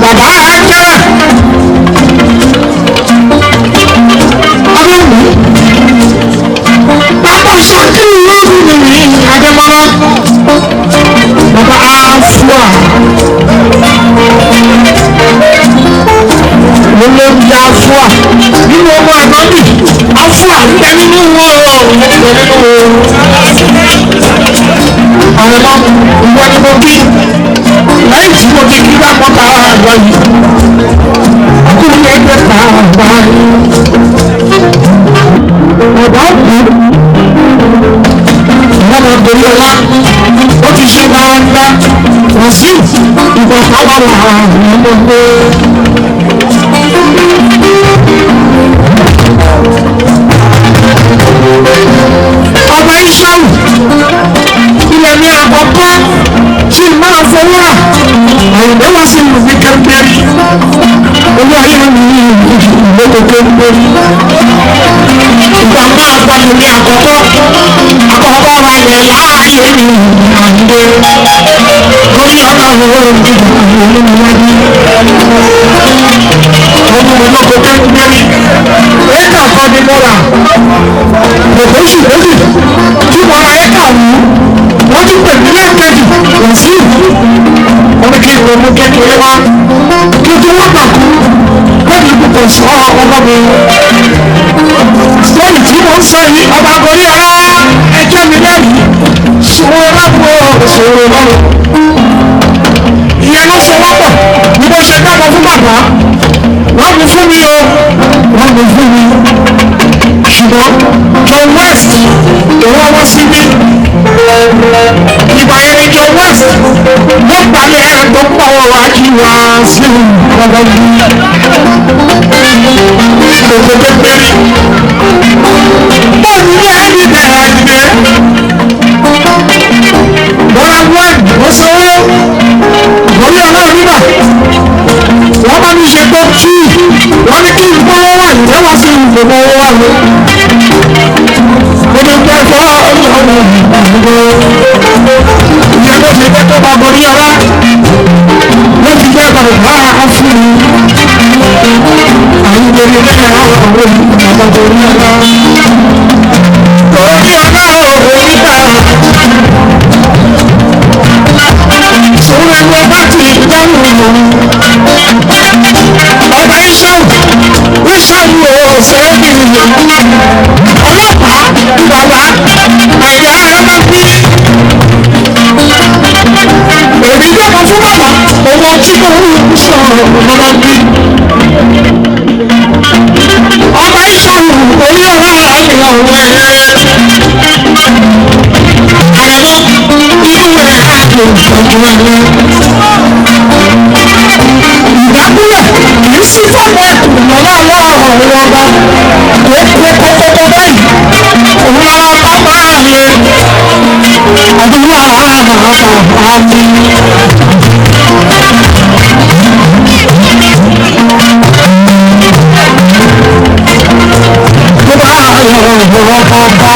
Baba mo kí lẹ́yìn tí mo ti kí lápọ̀ ká àgbà yìí ọkùnrin ẹgbẹ́ ká àgbà yìí ọ̀dọ́ kù lọ́nà torí ọlá ó ti ṣe dáadáa wọ́n sí ìbọn káwọn àwọn ọmọ ọba ìṣòwò ilẹ̀ ní àkọ́kọ́ tí máa fọwọ́ àyìnbó wá sí ìlú ní kẹ́ńtẹ́rì olú ayé mi ní ìlú kẹ́ńtẹ́rì ìgbà máa gbàgbé ní àkọ́kọ́ àkọ́kọ́ wa ilẹ̀ láàyè ní àyìnbó lórí ọ̀nà àwọn olùdíje olùmọ̀wájú ọmọ olóko kẹ́ńtẹ́rì ẹ̀ka kan ní mọ́ra lòdòṣù lóṣù tí wọ́n ra ẹ̀ka wù wọ́n tún pè ní lẹ́ẹ̀kejì wọ́n sí wọ́n ní kí n mú kékeré wá kí n tó wá pàkó lẹ́yìn ìbùkún sọ ọmọ mi sọ́ọ̀lì tí wọ́n sọ yìí ọba gorí ọ̀rá ẹjọ́ mi lẹ́yìn ṣòro lápò ṣòro lọ́rùn ìyẹn ló sọ wọ́pọ̀ bí wọ́n ṣe dábọ̀ fún bàbá wọ́n mú fún mi o wọ́n mú fún mi ṣùgbọ́n John West ìwọ wọ́n sí bí ìgbà yẹn ni John West wọ́n gbalẹ̀ ẹ̀ tó pọ̀wọ́ ajíwá sí ọ̀rọ̀ yìí gbogbo kékeré bọ́ọ̀lù ní ẹ̀ẹ́dì bẹ̀rẹ̀ ẹ̀dìdẹ́ bọ́ọ̀lù wọ́n sanwó lórí ọlọ́run nígbà wọ́n bá ní ṣe tó kí wọ́n ní kí n gbówó wà ní ẹwà sí ìgbòho wà ní onígbẹ́ fọ́ ọlọ́run ìgbàgbọ́ ìyẹn ló ṣe pé tó bá borí ọlá ló ti jẹ́ bàbá fún mi àwọn ìgbèrè lẹ́yìn àwọn ìgbàgbọ́ borí ọlá borí ọlá orí ta sórí ẹgbẹ́ bá ti dáhùn ọba ìṣòwò òṣèlú ọlọ́pàá bàbá àyà ẹ̀rọ bí èmi gbọ́dọ̀ fún bàbá owó tí mo ń sọ ọ̀rọ̀ bí ọba ìṣòwò orí ọ̀rọ̀ àyà òwe àyẹ̀wò inú rẹ̀ àjò ìṣòwò ẹ̀rọ ìdákúlẹ̀ kìí sí fọ́ọ̀mù ẹ̀kùn lọ́wọ́ ọlọ́run ọba kókókókó báyìí òun lọ́wọ́ bá máa lè àdúrà àmì. tó bá yọ ọ̀rọ̀ ọba